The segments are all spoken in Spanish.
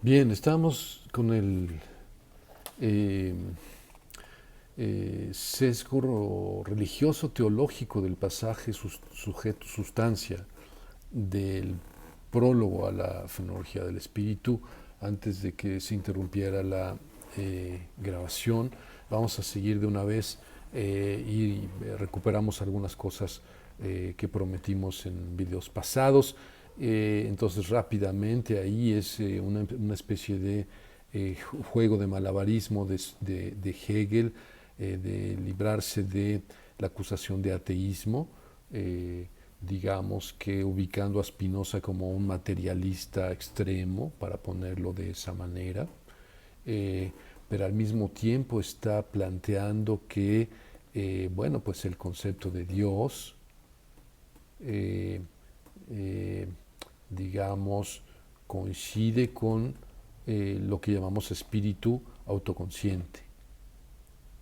Bien, estamos con el eh, sesgo religioso teológico del pasaje sujeto-sustancia del prólogo a la fenomenología del espíritu. Antes de que se interrumpiera la grabación, vamos a seguir de una vez y recuperamos algunas cosas que prometimos en videos pasados. Entonces rápidamente ahí es una especie de juego de malabarismo de Hegel, de librarse de la acusación de ateísmo, digamos que ubicando a Spinoza como un materialista extremo, para ponerlo de esa manera, eh, pero al mismo tiempo está planteando que, bueno, pues el concepto de Dios, eh, eh, digamos, coincide con lo que llamamos espíritu autoconsciente.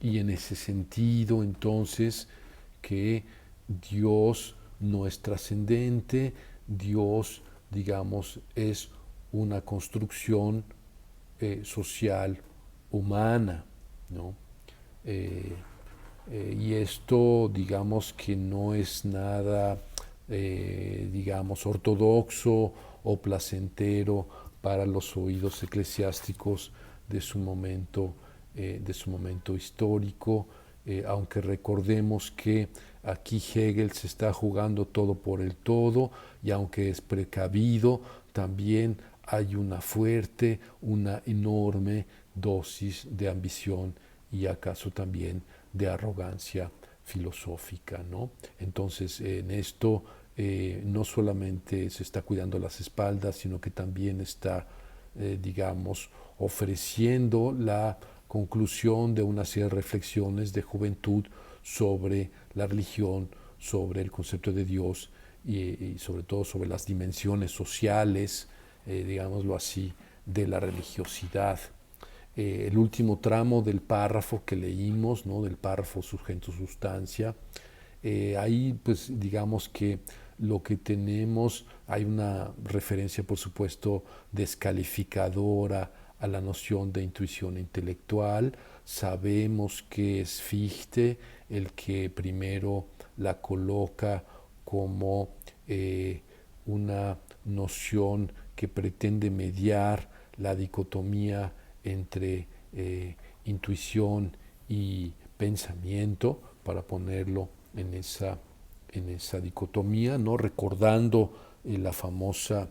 Y en ese sentido, entonces, que Dios no es trascendente, Dios, digamos, es una construcción social humana, ¿no? Eh, y esto, digamos, que no es nada, digamos, ortodoxo o placentero para los oídos eclesiásticos de su momento histórico, aunque recordemos que aquí Hegel se está jugando todo por el todo, y aunque es precavido, también hay una fuerte, una enorme dosis de ambición y acaso también de arrogancia filosófica, ¿no? Entonces, en esto no solamente se está cuidando las espaldas, sino que también está, digamos, ofreciendo la conclusión de una serie de reflexiones de juventud sobre la religión, sobre el concepto de Dios y sobre todo sobre las dimensiones sociales, digámoslo así, de la religiosidad. El último tramo del párrafo que leímos, ¿no? Del párrafo sujeto sustancia, ahí pues digamos que lo que tenemos, hay una referencia por supuesto descalificadora a la noción de intuición intelectual. Sabemos que es Fichte el que primero la coloca como una noción que pretende mediar la dicotomía entre intuición y pensamiento, para ponerlo en esa dicotomía, ¿no? Recordando la famosa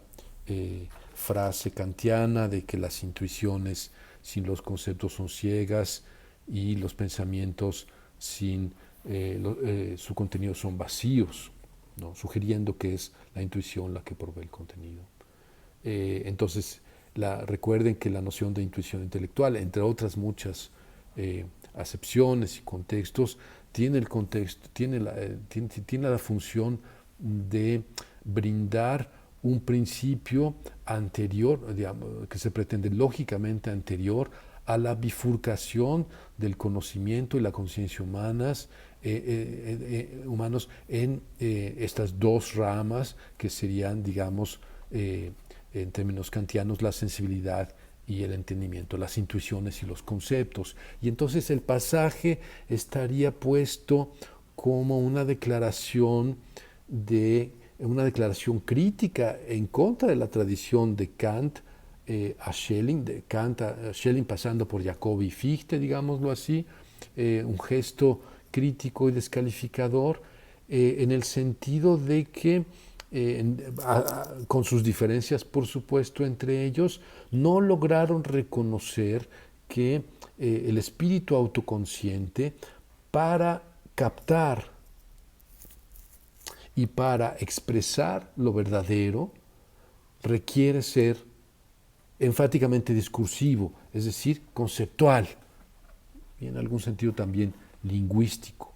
frase kantiana de que las intuiciones sin los conceptos son ciegas y los pensamientos sin su contenido son vacíos, ¿no? Sugiriendo que es la intuición la que provee el contenido. Entonces, recuerden que la noción de intuición intelectual, entre otras muchas acepciones y contextos, tiene el contexto, tiene la función de brindar un principio anterior, digamos, que se pretende lógicamente anterior a la bifurcación del conocimiento y la conciencia humanos en estas dos ramas que serían, digamos, en términos kantianos, la sensibilidad y el entendimiento, las intuiciones y los conceptos. Y entonces el pasaje estaría puesto como una declaración crítica en contra de la tradición de Kant a Schelling, de Kant a Schelling pasando por Jacobi y Fichte, digámoslo así, un gesto crítico y descalificador, en el sentido de que con sus diferencias, por supuesto, entre ellos, no lograron reconocer que el espíritu autoconsciente, para captar y para expresar lo verdadero, requiere ser enfáticamente discursivo, es decir, conceptual, y en algún sentido también lingüístico.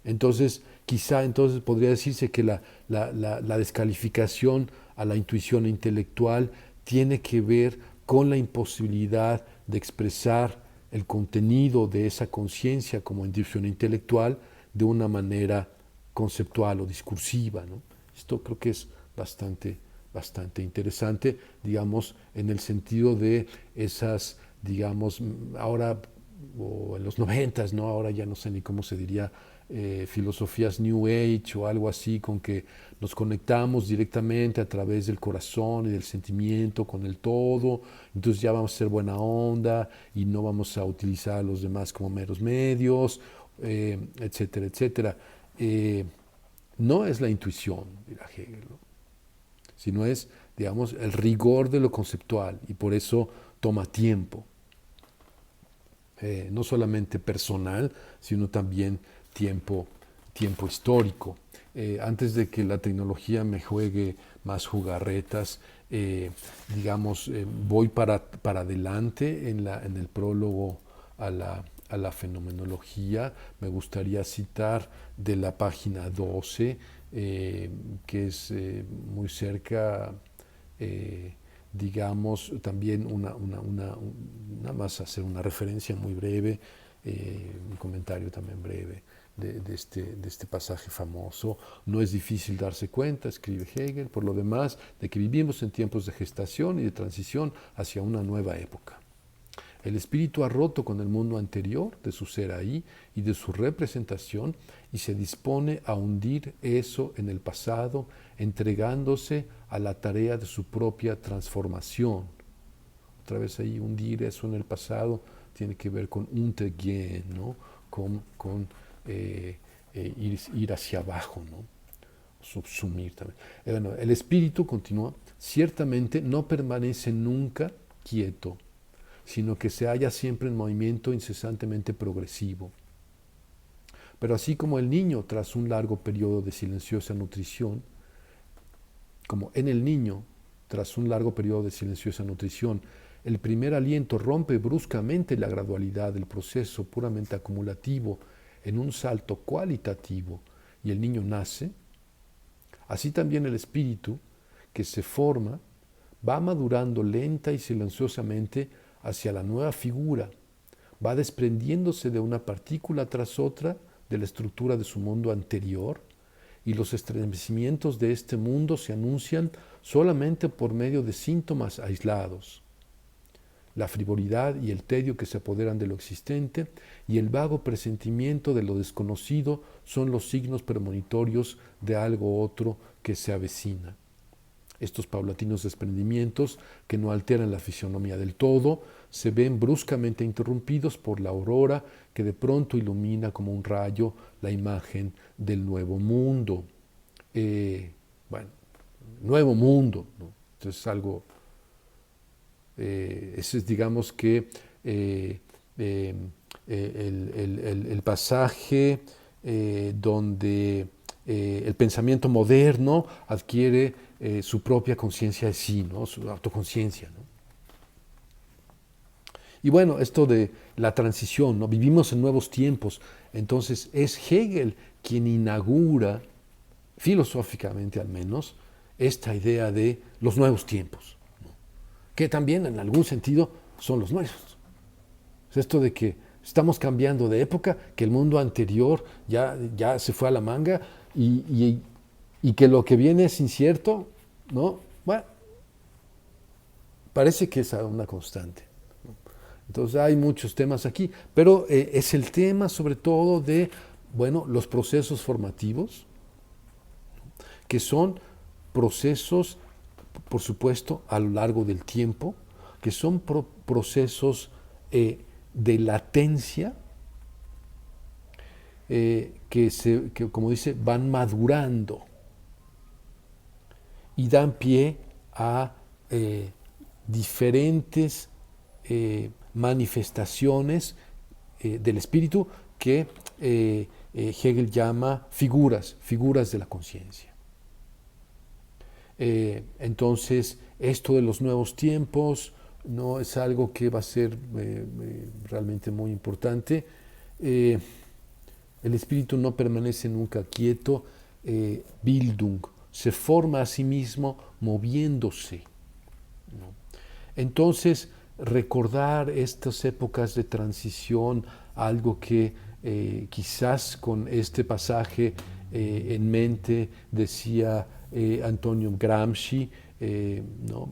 Entonces, quizá entonces podría decirse que la descalificación a la intuición intelectual tiene que ver con la imposibilidad de expresar el contenido de esa conciencia como intuición intelectual de una manera conceptual o discursiva, ¿no? Esto creo que es bastante bastante interesante, digamos, en el sentido de esas, digamos, ahora o en los 90, ¿no? Ahora ya no sé ni cómo se diría, filosofías New Age o algo así, con que nos conectamos directamente a través del corazón y del sentimiento con el todo, entonces ya vamos a ser buena onda y no vamos a utilizar a los demás como meros medios, etcétera, etcétera. No es la intuición, dirá Hegel, ¿no? Sino es, digamos, el rigor de lo conceptual y por eso toma tiempo. No solamente personal, sino también tiempo histórico. Antes de que la tecnología me juegue más jugarretas, digamos, voy para adelante en el prólogo a la fenomenología. Me gustaría citar de la página 12, que es muy cerca, digamos, también nada más hacer una referencia muy breve, un comentario también breve de este pasaje famoso. No es difícil darse cuenta, escribe Hegel, por lo demás, de que vivimos en tiempos de gestación y de transición hacia una nueva época. El espíritu ha roto con el mundo anterior de su ser ahí y de su representación y se dispone a hundir eso en el pasado, entregándose a la tarea de su propia transformación. Otra vez ahí, hundir eso en el pasado tiene que ver con untergehen, ¿no? Con ir hacia abajo, ¿no? Subsumir también. Bueno, el espíritu, continúa, ciertamente no permanece nunca quieto, sino que se halla siempre en movimiento incesantemente progresivo. Pero así como el niño, tras un largo periodo de silenciosa nutrición, como en el niño, tras un largo periodo de silenciosa nutrición, el primer aliento rompe bruscamente la gradualidad del proceso puramente acumulativo en un salto cualitativo y el niño nace, así también el espíritu, que se forma, va madurando lenta y silenciosamente hacia la nueva figura, va desprendiéndose de una partícula tras otra de la estructura de su mundo anterior, y los estremecimientos de este mundo se anuncian solamente por medio de síntomas aislados. La frivolidad y el tedio que se apoderan de lo existente y el vago presentimiento de lo desconocido son los signos premonitorios de algo otro que se avecina. Estos paulatinos desprendimientos, que no alteran la fisonomía del todo, se ven bruscamente interrumpidos por la aurora que de pronto ilumina como un rayo la imagen del nuevo mundo. Bueno, nuevo mundo, ¿no? Entonces es algo, ese es, digamos que el pasaje donde el pensamiento moderno adquiere su propia conciencia de sí, ¿no? Su autoconciencia, ¿no? Y bueno, esto de la transición, ¿no? Vivimos en nuevos tiempos, entonces es Hegel quien inaugura, filosóficamente al menos, esta idea de los nuevos tiempos, ¿no? Que también en algún sentido son los nuestros. Es esto de que estamos cambiando de época, que el mundo anterior ya se fue a la manga y que lo que viene es incierto, ¿no? Bueno, parece que es una constante. Entonces hay muchos temas aquí, pero es el tema sobre todo de, bueno, los procesos formativos, que son procesos, por supuesto, a lo largo del tiempo, que son procesos de latencia, que, como dice, van madurando y dan pie a diferentes manifestaciones del espíritu que Hegel llama figuras de la conciencia. Entonces, esto de los nuevos tiempos no es algo que va a ser realmente muy importante. El espíritu no permanece nunca quieto, Bildung, se forma a sí mismo moviéndose, ¿no? Entonces, recordar estas épocas de transición, algo que quizás con este pasaje en mente decía Antonio Gramsci, ¿no?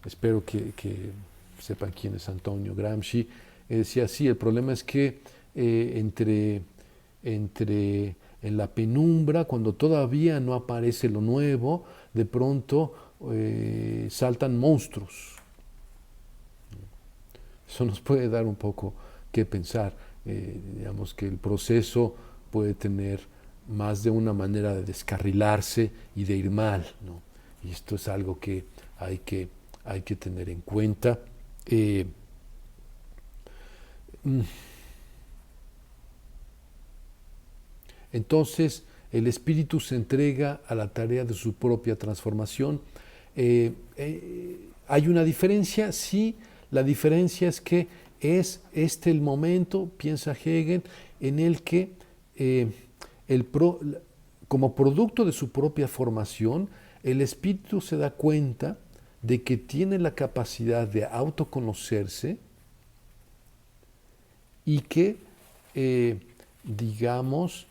Espero que sepan quién es Antonio Gramsci. Decía así, el problema es que entre en la penumbra, cuando todavía no aparece lo nuevo, de pronto saltan monstruos. Eso nos puede dar un poco que pensar. Digamos que el proceso puede tener más de una manera de descarrilarse y de ir mal, ¿no? Y esto es algo que hay que tener en cuenta. Entonces, el espíritu se entrega a la tarea de su propia transformación. ¿Hay una diferencia? Sí, la diferencia es que es este el momento, piensa Hegel, en el que como producto de su propia formación, el espíritu se da cuenta de que tiene la capacidad de autoconocerse y que, digamos,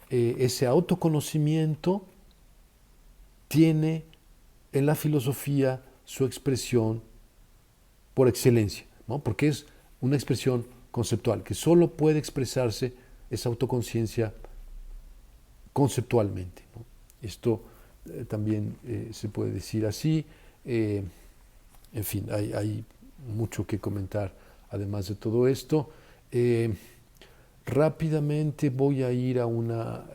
ese autoconocimiento tiene en la filosofía su expresión por excelencia, ¿no? Porque es una expresión conceptual, que solo puede expresarse esa autoconciencia conceptualmente, ¿no? Esto también se puede decir así. En fin, hay mucho que comentar además de todo esto. Rápidamente voy a ir a una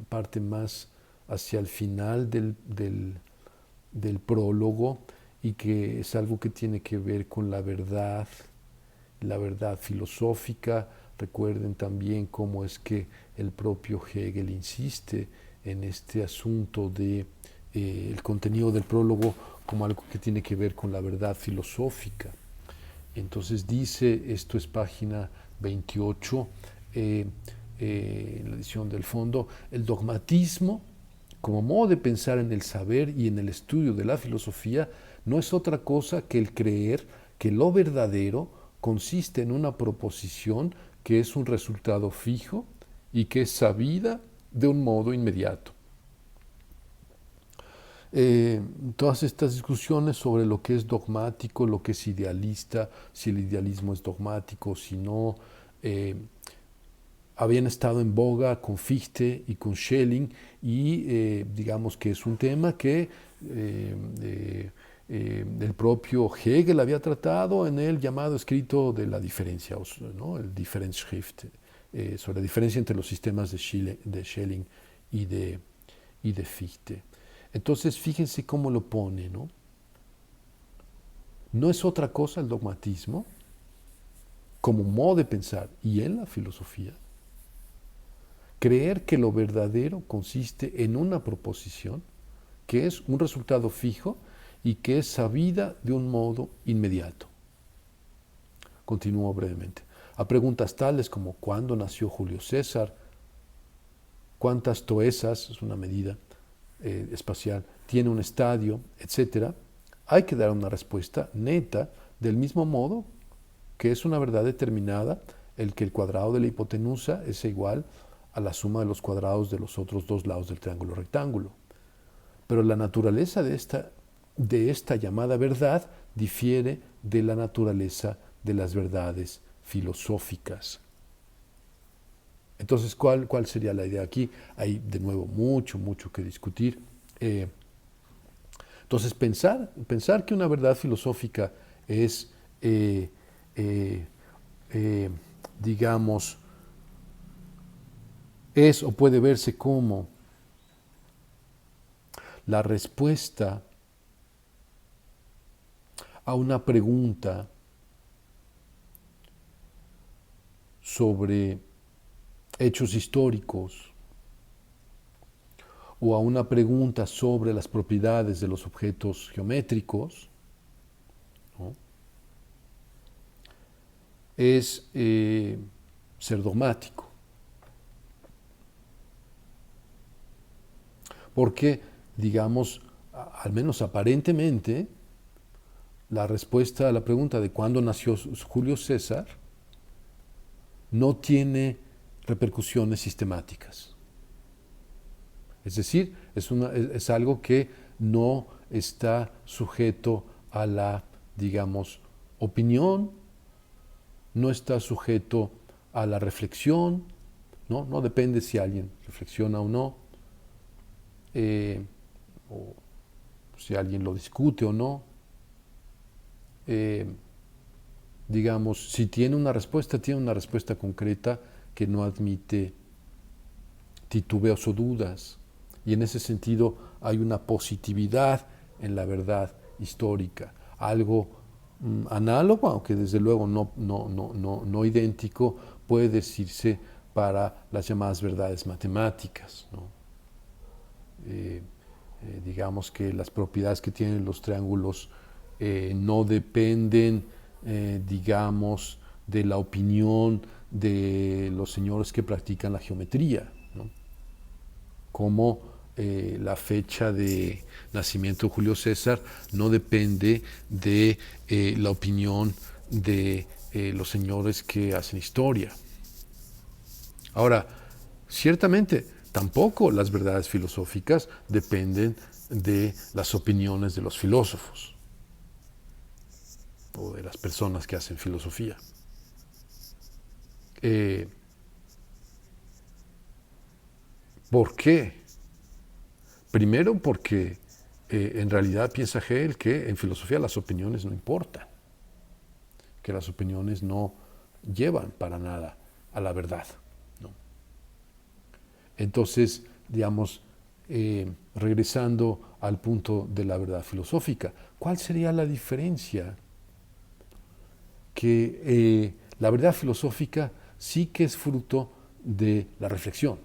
parte más hacia el final del prólogo, y que es algo que tiene que ver con la verdad filosófica. Recuerden también cómo es que el propio Hegel insiste en este asunto de el contenido del prólogo como algo que tiene que ver con la verdad filosófica. Entonces dice, esto es página 28, en la edición del fondo, el dogmatismo como modo de pensar en el saber y en el estudio de la filosofía no es otra cosa que el creer que lo verdadero consiste en una proposición que es un resultado fijo y que es sabida de un modo inmediato. Todas estas discusiones sobre lo que es dogmático, lo que es idealista, si el idealismo es dogmático, si no, habían estado en boga con Fichte y con Schelling, y digamos que es un tema que el propio Hegel había tratado en el llamado escrito de la diferencia, ¿no? El Differenzschrift, sobre la diferencia entre los sistemas de Schelling y de Fichte. Entonces, fíjense cómo lo pone, ¿no? No es otra cosa el dogmatismo como modo de pensar y en la filosofía. Creer que lo verdadero consiste en una proposición que es un resultado fijo y que es sabida de un modo inmediato. Continúo brevemente. A preguntas tales como ¿cuándo nació Julio César? ¿Cuántas toesas, es una medida espacial, tiene un estadio, etcétera? Hay que dar una respuesta neta, del mismo modo que es una verdad determinada el que el cuadrado de la hipotenusa es igual a la suma de los cuadrados de los otros dos lados del triángulo rectángulo. Pero la naturaleza de esta llamada verdad difiere de la naturaleza de las verdades filosóficas. Entonces, ¿cuál sería la idea aquí? Hay de nuevo mucho que discutir. Entonces, pensar que una verdad filosófica es, digamos, es o puede verse como la respuesta a una pregunta sobre hechos históricos o a una pregunta sobre las propiedades de los objetos geométricos, ¿no? Es ser dogmático. Porque, digamos, al menos aparentemente, la respuesta a la pregunta de cuándo nació Julio César no tiene repercusiones sistemáticas. Es decir, es algo que no está sujeto a la, digamos, opinión, no está sujeto a la reflexión, ¿no? No depende si alguien reflexiona o no, o si alguien lo discute o no. Digamos, si tiene una respuesta concreta que no admite titubeos o dudas. Y en ese sentido hay una positividad en la verdad histórica, algo análogo, aunque desde luego no idéntico, puede decirse para las llamadas verdades matemáticas, ¿no? Digamos que las propiedades que tienen los triángulos no dependen, digamos, de la opinión de los señores que practican la geometría, ¿no? Como la fecha de nacimiento de Julio César no depende de la opinión de los señores que hacen historia. Ahora, ciertamente, tampoco las verdades filosóficas dependen de las opiniones de los filósofos o de las personas que hacen filosofía. ¿Por qué? Primero porque en realidad piensa Hegel que en filosofía las opiniones no importan, que las opiniones no llevan para nada a la verdad, ¿no? Entonces, digamos, regresando al punto de la verdad filosófica, ¿cuál sería la diferencia? Que la verdad filosófica sí que es fruto de la reflexión,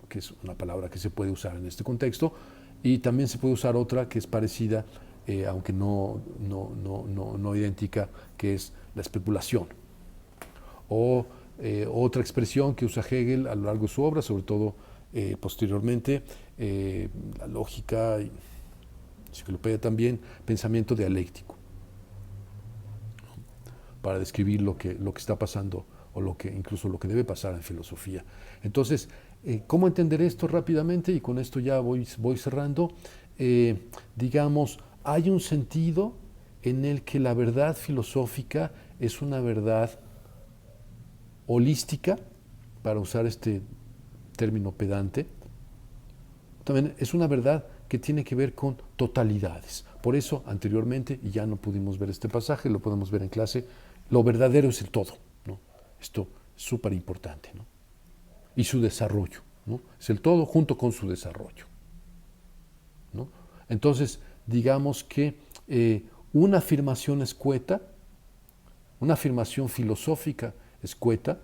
que es una palabra que se puede usar en este contexto, y también se puede usar otra que es parecida, aunque no idéntica, que es la especulación. O otra expresión que usa Hegel a lo largo de su obra, sobre todo posteriormente, la lógica, y enciclopedia también, pensamiento dialéctico, para describir lo que está pasando o incluso lo que debe pasar en filosofía. Entonces, ¿cómo entender esto rápidamente? Y con esto ya voy cerrando. Digamos, hay un sentido en el que la verdad filosófica es una verdad holística, para usar este término pedante. También es una verdad que tiene que ver con totalidades. Por eso, anteriormente, y ya no pudimos ver este pasaje, lo podemos ver en clase, lo verdadero es el todo, ¿no? Esto es súper importante, ¿no? Y su desarrollo, ¿no? Es el todo junto con su desarrollo, ¿no? Entonces, digamos que una afirmación escueta, una afirmación filosófica escueta,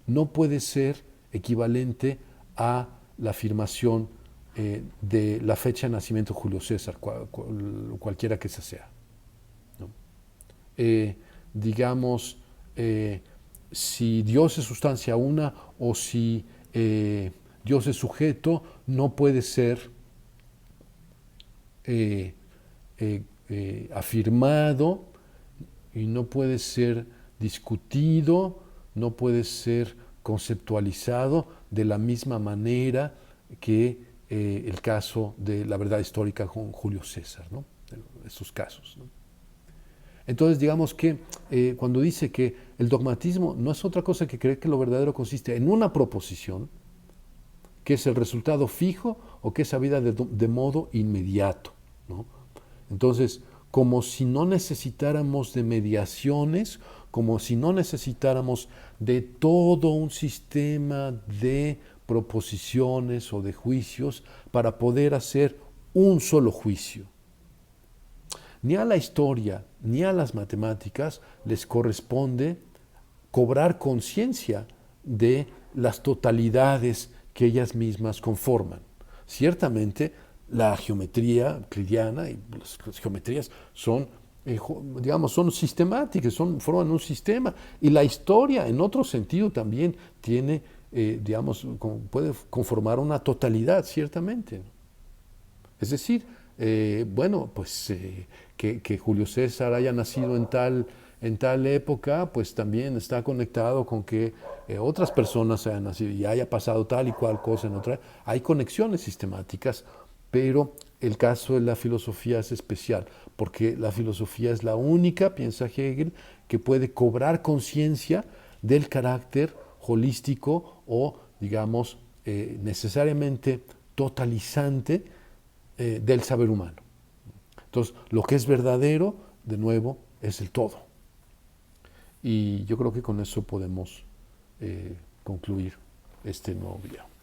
no puede ser equivalente a la afirmación de la fecha de nacimiento de Julio César, cualquiera que esa sea, ¿no? Digamos, si Dios es sustancia una o si Dios es sujeto, no puede ser afirmado y no puede ser discutido, no puede ser conceptualizado de la misma manera que el caso de la verdad histórica con Julio César, ¿no? Esos casos, ¿no? Entonces, digamos que cuando dice que el dogmatismo no es otra cosa que creer que lo verdadero consiste en una proposición, que es el resultado fijo o que es sabida de modo inmediato, ¿no? Entonces, como si no necesitáramos de mediaciones, como si no necesitáramos de todo un sistema de proposiciones o de juicios para poder hacer un solo juicio. Ni a la historia ni a las matemáticas les corresponde cobrar conciencia de las totalidades que ellas mismas conforman. Ciertamente, la geometría euclidiana y las geometrías son, son sistemáticas, forman un sistema. Y la historia, en otro sentido, también tiene, puede conformar una totalidad, ciertamente. Es decir, que Julio César haya nacido en en tal época, pues también está conectado con que otras personas hayan nacido y haya pasado tal y cual cosa en otra. Hay conexiones sistemáticas, pero el caso de la filosofía es especial, porque la filosofía es la única, piensa Hegel, que puede cobrar conciencia del carácter holístico o, digamos, necesariamente totalizante del saber humano. Entonces, lo que es verdadero, de nuevo, es el todo. Y yo creo que con eso podemos concluir este nuevo video.